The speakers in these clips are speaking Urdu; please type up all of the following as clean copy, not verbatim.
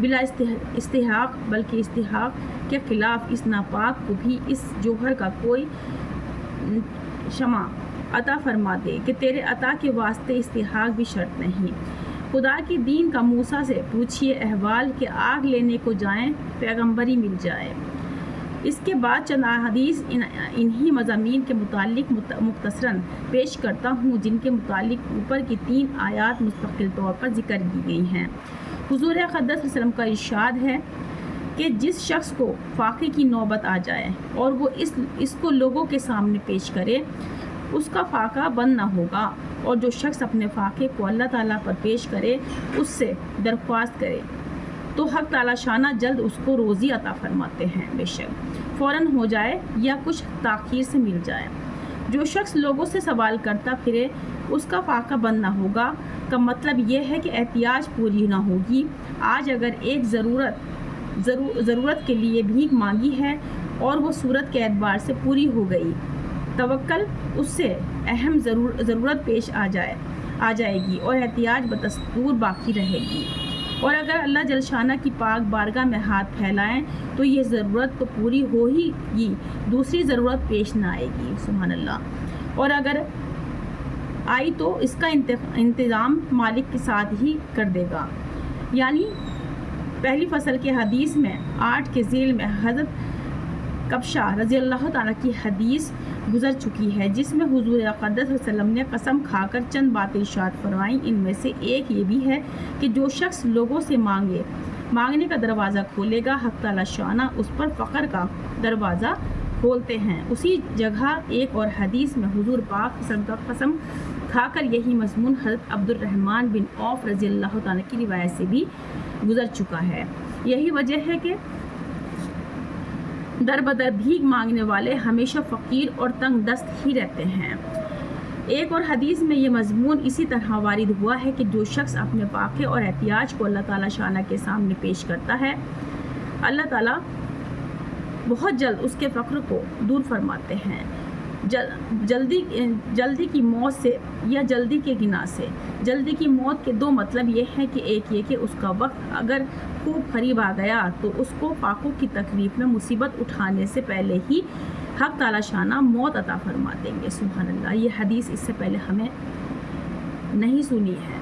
بلا استحقاق بلکہ استحقاق کے خلاف اس ناپاک کو بھی اس جوہر کا کوئی شمع عطا فرما دے کہ تیرے عطا کے واسطے استحقاق بھی شرط نہیں۔ خدا کی دین کا موسیٰ سے پوچھئے احوال کہ آگ لینے کو جائیں پیغمبری مل جائے۔ اس کے بعد چند حدیث انہی مضامین کے متعلق مختصراً پیش کرتا ہوں، جن کے متعلق اوپر کی 3 آیات مستقل طور پر ذکر کی گئی ہیں۔ حضور اقدس صلی اللہ علیہ وسلم کا ارشاد ہے کہ جس شخص کو فاقے کی نوبت آ جائے اور وہ اس کو لوگوں کے سامنے پیش کرے، اس کا فاقہ بند نہ ہوگا، اور جو شخص اپنے فاقے کو اللہ تعالیٰ پر پیش کرے، اس سے درخواست کرے تو حق تعالیٰ شانہ جلد اس کو روزی عطا فرماتے ہیں، بے شک فوراً ہو جائے یا کچھ تاخیر سے مل جائے۔ جو شخص لوگوں سے سوال کرتا پھرے، اس کا فاقہ بند نہ ہوگا کا مطلب یہ ہے کہ احتیاج پوری نہ ہوگی۔ آج اگر ایک ضرورت کے لیے بھیک مانگی ہے اور وہ صورت کے اعتبار سے پوری ہو گئی، توکل اس سے اہم ضرورت پیش آ جائے گی اور احتیاج بدستور باقی رہے گی، اور اگر اللہ جل شانہ کی پاک بارگاہ میں ہاتھ پھیلائیں تو یہ ضرورت تو پوری ہو ہی گی، دوسری ضرورت پیش نہ آئے گی، سبحان اللہ، اور اگر آئی تو اس کا انتظام مالک کے ساتھ ہی کر دے گا۔ یعنی پہلی فصل کے حدیث میں 8 کے ذیل میں حضرت کبشہ رضی اللہ تعالیٰ کی حدیث گزر چکی ہے، جس میں حضور اقدس صلی اللہ علیہ وسلم نے قسم کھا کر چند باتیں ارشاد فرمائیں۔ ان میں سے ایک یہ بھی ہے کہ جو شخص لوگوں سے مانگنے کا دروازہ کھولے گا، حق تعالیٰ شانہ اس پر فقر کا دروازہ کھولتے ہیں۔ اسی جگہ ایک اور حدیث میں حضور پاک صلی اللہ علیہ وسلم کا قسم کھا کر یہی مضمون حضرت عبد الرحمن بن عوف رضی اللہ تعالیٰ کی روایت سے بھی گزر چکا ہے۔ یہی وجہ ہے کہ در بدر بھیک مانگنے والے ہمیشہ فقیر اور تنگ دست ہی رہتے ہیں۔ ایک اور حدیث میں یہ مضمون اسی طرح وارد ہوا ہے کہ جو شخص اپنے فاقے اور احتیاج کو اللہ تعالیٰ شانہ کے سامنے پیش کرتا ہے، اللہ تعالیٰ بہت جلد اس کے فقر کو دور فرماتے ہیں، جلدی کی موت سے یا جلدی کے گناہ سے۔ جلدی کی موت کے 2 مطلب یہ ہیں کہ ایک یہ کہ اس کا وقت اگر خوب قریب آ گیا تو اس کو فاقوں کی تکلیف میں مصیبت اٹھانے سے پہلے ہی حق تعالیٰ شانہ موت عطا فرما دیں گے، سبحان اللہ۔ یہ حدیث اس سے پہلے ہمیں نہیں سنی ہے،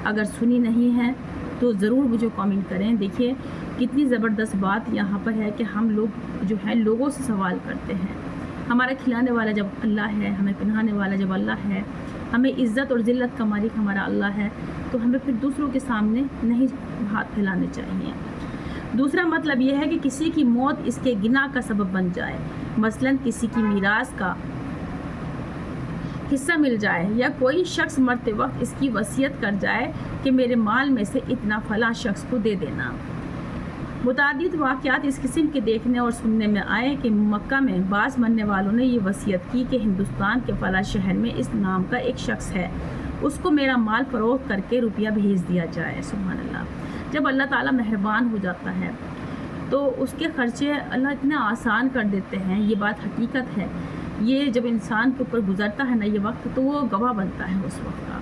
اگر سنی نہیں ہے تو ضرور مجھے کامنٹ کریں۔ دیکھیے کتنی زبردست بات یہاں پر ہے کہ ہم لوگ جو ہے لوگوں سے سوال کرتے ہیں۔ ہمارا کھلانے والا جب اللہ ہے، ہمیں پہنانے والا جب اللہ ہے، ہمیں عزت اور ذلت کا مالک ہمارا اللہ ہے، تو ہمیں پھر دوسروں کے سامنے نہیں ہاتھ پھیلانے چاہیے۔ دوسرا مطلب یہ ہے کہ کسی کی موت اس کے گناہ کا سبب بن جائے، مثلاً کسی کی میراث کا حصہ مل جائے، یا کوئی شخص مرتے وقت اس کی وصیت کر جائے کہ میرے مال میں سے اتنا فلاں شخص کو دے دینا۔ متعدد واقعات اس قسم کے دیکھنے اور سننے میں آئے کہ مکہ میں بعض مرنے والوں نے یہ وصیت کی کہ ہندوستان کے فلاں شہر میں اس نام کا ایک شخص ہے، اس کو میرا مال فروخت کر کے روپیہ بھیج دیا جائے، سبحان اللہ۔ جب اللہ تعالیٰ مہربان ہو جاتا ہے تو اس کے خرچے اللہ اتنا آسان کر دیتے ہیں، یہ بات حقیقت ہے۔ یہ جب انسان کے اوپر گزرتا ہے نا یہ وقت، تو وہ گواہ بنتا ہے اس وقت کا۔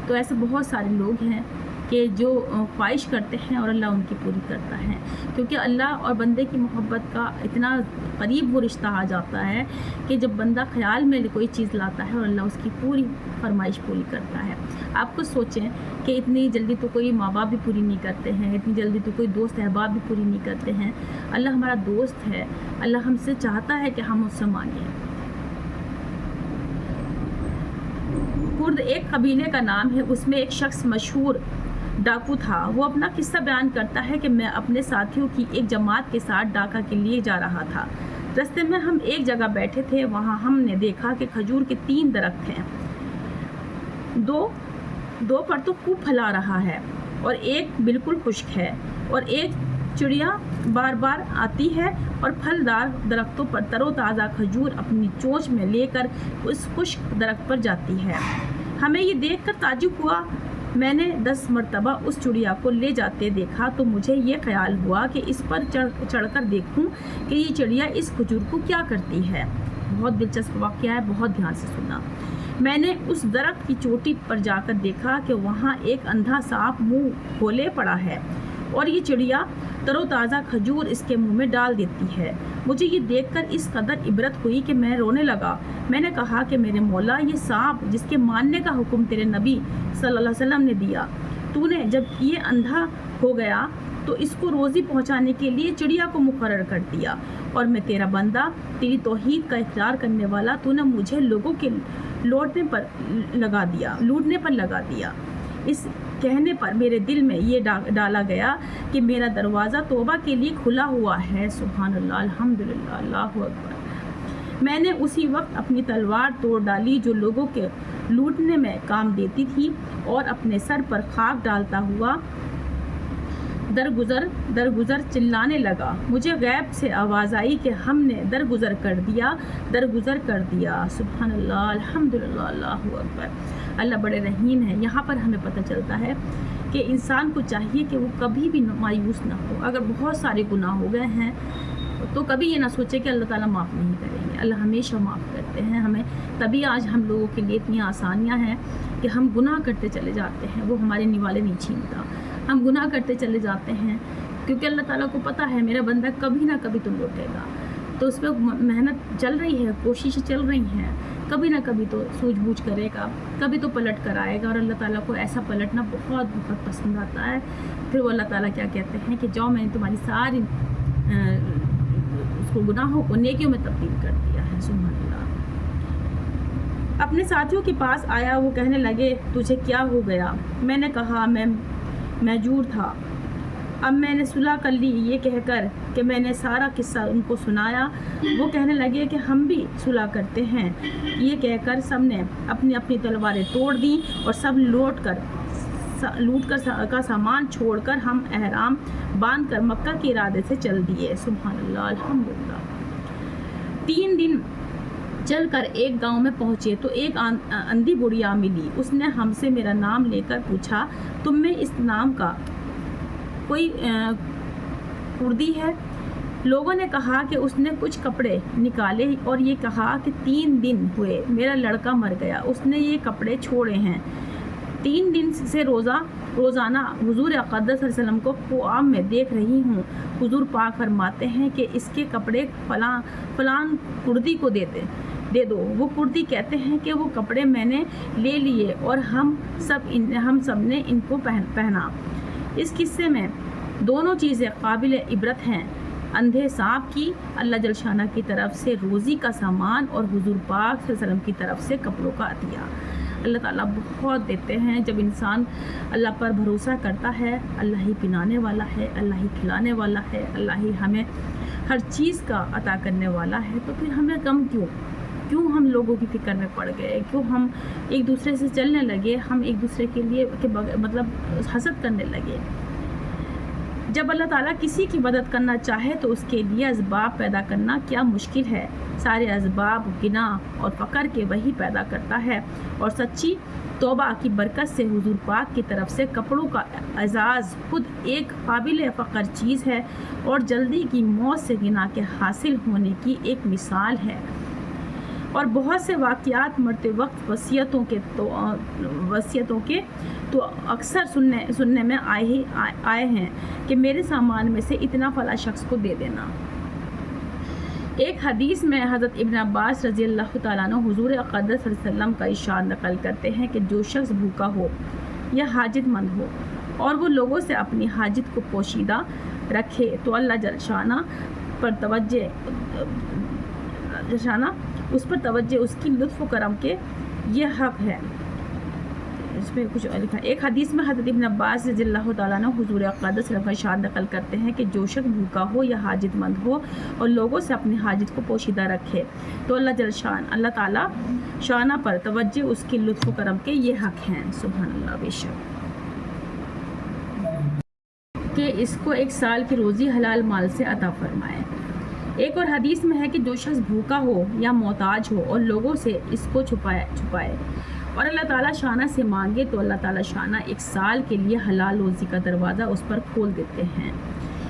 تو ایسے بہت سارے لوگ ہیں کہ جو خواہش کرتے ہیں اور اللہ ان کی پوری کرتا ہے، کیونکہ اللہ اور بندے کی محبت کا اتنا قریب وہ رشتہ آ جاتا ہے کہ جب بندہ خیال میں کوئی چیز لاتا ہے اور اللہ اس کی پوری فرمائش پوری کرتا ہے۔ آپ کو سوچیں کہ اتنی جلدی تو کوئی ماں باپ بھی پوری نہیں کرتے ہیں، اتنی جلدی تو کوئی دوست احباب بھی پوری نہیں کرتے ہیں۔ اللہ ہمارا دوست ہے، اللہ ہم سے چاہتا ہے کہ ہم اس سے مانگیں۔ کرد ایک قبیلے کا نام ہے، اس میں ایک شخص مشہور ڈاکو تھا۔ وہ اپنا قصہ بیان کرتا ہے کہ میں اپنے ساتھیوں کی ایک جماعت کے ساتھ ڈاکہ کے لیے جا رہا تھا۔ رستے میں ہم ایک جگہ بیٹھے تھے، وہاں ہم نے دیکھا کہ کھجور کے 3 درخت ہیں، دو پر تو خوب پھلا رہا ہے اور ایک بالکل خشک ہے، اور ایک چڑیا بار بار آتی ہے اور پھلدار درختوں پر تر و تازہ کھجور اپنی چونچ میں لے کر اس خشک درخت پر جاتی ہے۔ ہمیں یہ دیکھ کر تعجب ہوا۔ میں نے 10 مرتبہ اس چڑیا کو لے جاتے دیکھا تو مجھے یہ خیال ہوا کہ اس پر چڑھ کر دیکھوں کہ یہ چڑیا اس کھجور کو کیا کرتی ہے۔ بہت دلچسپ واقعہ ہے، بہت دھیان سے سننا۔ میں نے اس درخت کی چوٹی پر جا کر دیکھا کہ وہاں ایک اندھا سانپ منہ کھولے پڑا ہے اور یہ چڑیا تر و تازہ کھجور اس کے منہ میں ڈال دیتی ہے۔ مجھے یہ دیکھ کر اس قدر عبرت ہوئی کہ میں رونے لگا۔ میں نے کہا کہ میرے مولا، یہ سانپ جس کے مارنے کا حکم تیرے نبی صلی اللہ علیہ وسلم نے دیا، تو نے جب یہ اندھا ہو گیا تو اس کو روزی پہنچانے کے لیے چڑیا کو مقرر کر دیا، اور میں تیرا بندہ، تیری توحید کا اقرار کرنے والا، تو نے مجھے لوگوں کے لوٹنے پر لگا دیا۔ اس کہنے پر میرے دل میں یہ ڈالا گیا کہ میرا دروازہ توبہ کے لیے کھلا ہوا ہے۔ سبحان اللہ، الحمدللہ، اللہ اکبر۔ میں نے اسی وقت اپنی تلوار توڑ ڈالی جو لوگوں کے لوٹنے میں کام دیتی تھی، اور اپنے سر پر خاک ڈالتا ہوا درگزر چلانے لگا۔ مجھے غیب سے آواز آئی کہ ہم نے درگزر کر دیا۔ سبحان اللہ، الحمدللہ، اللہ اکبر۔ اللہ بڑے رحیم ہے۔ یہاں پر ہمیں پتہ چلتا ہے کہ انسان کو چاہیے کہ وہ کبھی بھی مایوس نہ ہو۔ اگر بہت سارے گناہ ہو گئے ہیں تو کبھی یہ نہ سوچے کہ اللہ تعالیٰ معاف نہیں کریں گے۔ اللہ ہمیشہ معاف کرتے ہیں ہمیں، تبھی آج ہم لوگوں کے لیے اتنی آسانیاں ہیں کہ ہم گناہ کرتے چلے جاتے ہیں، وہ ہمارے نوالے نہیں چھینتا۔ ہم گناہ کرتے چلے جاتے ہیں کیونکہ اللہ تعالیٰ کو پتہ ہے میرا بندہ کبھی نہ کبھی تو لوٹے گا، تو اس پہ محنت چل رہی ہے، کوششیں چل رہی ہیں، کبھی نہ کبھی تو سوجھ بوجھ کرے گا، کبھی تو پلٹ کر آئے گا، اور اللہ تعالیٰ کو ایسا پلٹنا بہت بہت پسند آتا ہے۔ پھر وہ اللہ تعالیٰ کیا کہتے ہیں کہ جاؤ، میں نے تمہاری ساری اس کو گناہوں کو نیکیوں میں تبدیل کر دیا ہے۔ سبحان اللہ۔ اپنے ساتھیوں کے پاس آیا، وہ کہنے لگے تجھے کیا ہو گیا؟ میں نے کہا میں معذور تھا۔ اب میں نے صلح کر لی یہ کہہ کر کہ میں نے سارا قصہ ان کو سنایا۔ وہ کہنے لگے کہ ہم بھی صلح کرتے ہیں۔ یہ کہہ کر سب نے اپنی اپنی تلواریں توڑ دیں، اور سب لوٹ کر کا سامان چھوڑ کر ہم احرام باندھ کر مکہ کے ارادے سے چل دیے۔ سبحان اللہ، الحمدللہ۔ 3 دن چل کر ایک گاؤں میں پہنچے تو ایک اندھی بڑھیا ملی۔ اس نے ہم سے میرا نام لے کر پوچھا، تم میں اس نام کا کوئی کردی ہے؟ لوگوں نے کہا کہ اس نے کچھ کپڑے نکالے اور یہ کہا کہ 3 دن ہوئے میرا لڑکا مر گیا، اس نے یہ کپڑے چھوڑے ہیں۔ 3 دن سے روزانہ حضور اقدس صلی اللہ علیہ وسلم کو خواب میں دیکھ رہی ہوں۔ حضور پاک فرماتے ہیں کہ اس کے کپڑے فلان کردی کو دے دو۔ وہ کردی کہتے ہیں کہ وہ کپڑے میں نے لے لیے اور ہم سب نے ان کو پہنا۔ اس قصے میں دونوں چیزیں قابل عبرت ہیں، اندھے سانپ کی اللہ جل شانہ کی طرف سے روزی کا سامان، اور حضور پاک صلی اللہ علیہ وسلم کی طرف سے کپڑوں کا عطیہ۔ اللہ تعالیٰ بہت دیتے ہیں۔ جب انسان اللہ پر بھروسہ کرتا ہے، اللہ ہی پنانے والا ہے، اللہ ہی کھلانے والا ہے، اللہ ہی ہمیں ہر چیز کا عطا کرنے والا ہے، تو پھر ہمیں غم کیوں ہم لوگوں کی فکر میں پڑ گئے؟ کیوں ہم ایک دوسرے سے چلنے لگے؟ ہم ایک دوسرے کے لیے مطلب حسد کرنے لگے؟ جب اللہ تعالیٰ کسی کی مدد کرنا چاہے تو اس کے لیے اسباب پیدا کرنا کیا مشکل ہے؟ سارے اسباب گناہ اور فقر کے وہی پیدا کرتا ہے، اور سچی توبہ کی برکت سے حضور پاک کی طرف سے کپڑوں کا اعزاز خود ایک قابل فخر چیز ہے، اور جلدی کی موت سے گناہ کے حاصل ہونے کی ایک مثال ہے۔ اور بہت سے واقعات مرتے وقت وصیتوں کے تو اکثر سننے میں آئے ہیں کہ میرے سامان میں سے اتنا فلاں شخص کو دے دینا۔ ایک حدیث میں حضرت ابن عباس رضی اللہ تعالیٰ عنہ حضور اقدس صلی اللہ علیہ وسلم کا ارشاد نقل کرتے ہیں کہ جو شخص بھوکا ہو یا حاجت مند ہو اور وہ لوگوں سے اپنی حاجت کو پوشیدہ رکھے تو اللہ جل شانہ اس پر توجہ اس کی لطف و کرم کے یہ حق ہے۔ اس میں کچھ اور لکھا۔ ایک حدیث میں حضرت ابن عباس رضی اللہ تعالیٰ عنہ حضور اقدس صلی اللہ علیہ وسلم کا ارشاد نقل کرتے ہیں کہ جو شخص بھوکا ہو یا حاجت مند ہو اور لوگوں سے اپنی حاجت کو پوشیدہ رکھے تو اللہ تعالیٰ شانہ پر توجہ اس کی لطف و کرم کے یہ حق ہیں۔ سبحان اللہ، بے شک کہ اس کو 1 سال کی روزی حلال مال سے عطا فرمائے۔ ایک اور حدیث میں ہے کہ جو شخص بھوکا ہو یا محتاج ہو اور لوگوں سے اس کو چھپائے اور اللہ تعالیٰ شانہ سے مانگے تو اللہ تعالیٰ شانہ 1 سال کے لیے حلال روزی کا دروازہ اس پر کھول دیتے ہیں۔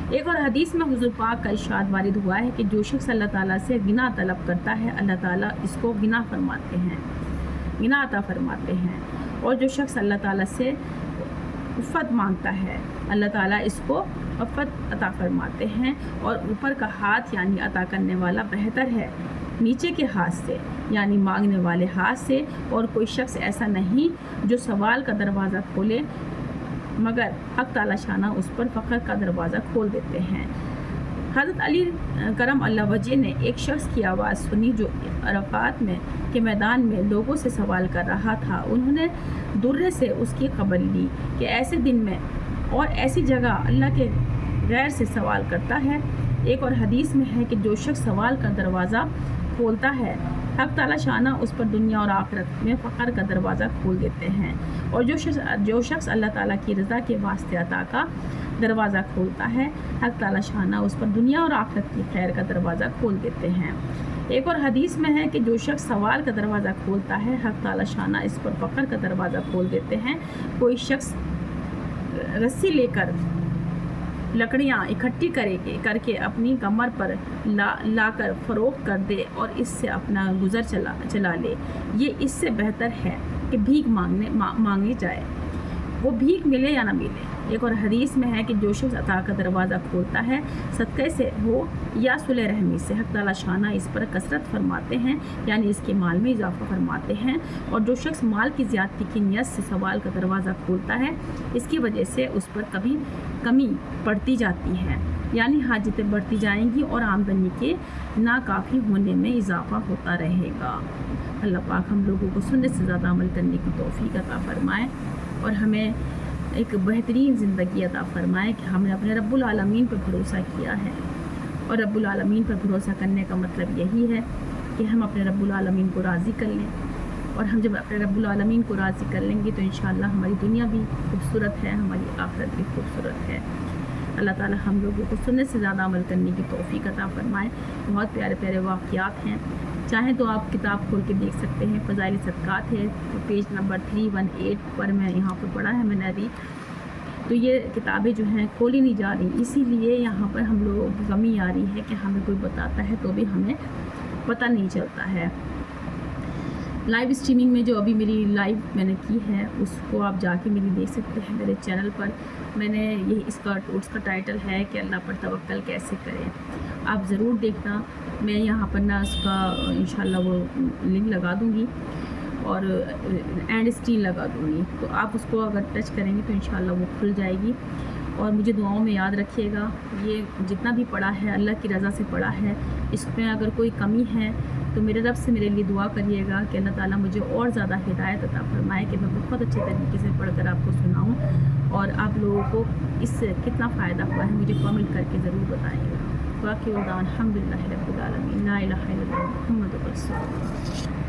ایک اور حدیث میں حضور پاک کا ارشاد وارد ہوا ہے کہ جو شخص اللہ تعالیٰ سے غنا طلب کرتا ہے اللہ تعالیٰ اس کو غنا عطا فرماتے ہیں، اور جو شخص اللہ تعالیٰ سے عفت مانگتا ہے اللہ تعالیٰ اس کو عفت عطا فرماتے ہیں، اور اوپر کا ہاتھ یعنی عطا کرنے والا بہتر ہے نیچے کے ہاتھ سے یعنی مانگنے والے ہاتھ سے، اور کوئی شخص ایسا نہیں جو سوال کا دروازہ کھولے مگر حق تعالیٰ شانہ اس پر فقر کا دروازہ کھول دیتے ہیں۔ حضرت علی کرم اللہ وجہ نے ایک شخص کی آواز سنی جو عرفات کے میدان میں لوگوں سے سوال کر رہا تھا۔ انہوں نے درے سے اس کی خبر لی کہ ایسے دن میں اور ایسی جگہ اللہ کے غیر سے سوال کرتا ہے۔ ایک اور حدیث میں ہے کہ جو شخص سوال کا دروازہ کھولتا ہے حق تعالیٰ شانہ اس پر دنیا اور آخرت میں فقر کا دروازہ کھول دیتے ہیں، اور جو شخص اللہ تعالیٰ کی رضا کے واسطے عطا کا دروازہ کھولتا ہے حق تعالیٰ شانہ اس پر دنیا اور آخرت کی خیر کا دروازہ کھول دیتے ہیں۔ ایک اور حدیث میں ہے کہ جو شخص سوال کا دروازہ کھولتا ہے حق تعالیٰ شانہ اس پر فقر کا دروازہ کھول دیتے ہیں۔ کوئی شخص رسی لے کر لکڑیاں اکٹھی کر کے اپنی کمر پر لا کر فروخت کر دے اور اس سے اپنا گزر چلا لے، یہ اس سے بہتر ہے کہ بھیک مانگی جائے، وہ بھیک ملے یا نہ ملے۔ ایک اور حدیث میں ہے کہ جو شخص عطا کا دروازہ کھولتا ہے صدقے سے ہو یا صلح رحمی سے حق تعالیٰ شانہ اس پر کثرت فرماتے ہیں یعنی اس کے مال میں اضافہ فرماتے ہیں، اور جو شخص مال کی زیادتی کی نیت سے سوال کا دروازہ کھولتا ہے اس کی وجہ سے اس پر کبھی کمی پڑتی جاتی ہے یعنی حاجتیں بڑھتی جائیں گی اور آمدنی کے ناکافی ہونے میں اضافہ ہوتا رہے گا۔ اللہ پاک ہم لوگوں کو سنت سے زیادہ عمل کرنے کی توفیق عطا فرمائے اور ہمیں ایک بہترین زندگی عطا فرمائے کہ ہم نے اپنے رب العالمین پر بھروسہ کیا ہے، اور رب العالمین پر بھروسہ کرنے کا مطلب یہی ہے کہ ہم اپنے رب العالمین کو راضی کر لیں، اور ہم جب اپنے رب العالمین کو راضی کر لیں گے تو انشاءاللہ ہماری دنیا بھی خوبصورت ہے، ہماری آخرت بھی خوبصورت ہے۔ اللہ تعالیٰ ہم لوگوں کو سنت سے زیادہ عمل کرنے کی توفیق عطا فرمائے۔ بہت پیارے پیارے واقعات ہیں، چاہیں تو آپ کتاب کھول کے دیکھ سکتے ہیں، فضائل صدقات ہے، پیج نمبر 318 پر میں یہاں پر پڑھا ہے میں نے ابھی۔ تو یہ کتابیں جو ہیں کھولی نہیں جا رہی، اسی لیے یہاں پر ہم لوگوں کی کمی آ رہی ہے کہ ہمیں کوئی بتاتا ہے تو بھی ہمیں پتہ نہیں چلتا ہے۔ لائیو اسٹریمنگ میں جو ابھی میری لائیو میں نے کی ہے اس کو آپ جا کے میری دیکھ سکتے ہیں میرے چینل پر۔ میں نے یہ اس کا ٹائٹل ہے کہ اللہ پر توکل کیسے کریں، آپ ضرور دیکھنا۔ میں یہاں پر نا اس کا انشاءاللہ وہ لنک لگا دوں گی اور اینڈ اسکرین لگا دوں گی، تو آپ اس کو اگر ٹچ کریں گے تو انشاءاللہ وہ کھل جائے گی۔ اور مجھے دعاؤں میں یاد رکھیے گا، یہ جتنا بھی پڑھا ہے اللہ کی رضا سے پڑھا ہے، اس میں اگر کوئی کمی ہے تو میرے رب سے میرے لیے دعا کریے گا کہ اللہ تعالیٰ مجھے اور زیادہ ہدایت عطا فرمائے کہ میں بہت اچھے طریقے سے پڑھ کر آپ کو سناؤں، اور آپ لوگوں کو اس سے کتنا فائدہ ہوا ہے مجھے کامنٹ کر کے ضرور بتائیے گا۔ باقی الحمد للہ رب العالمین، لا الہ الا اللہ محمد رسول اللہ۔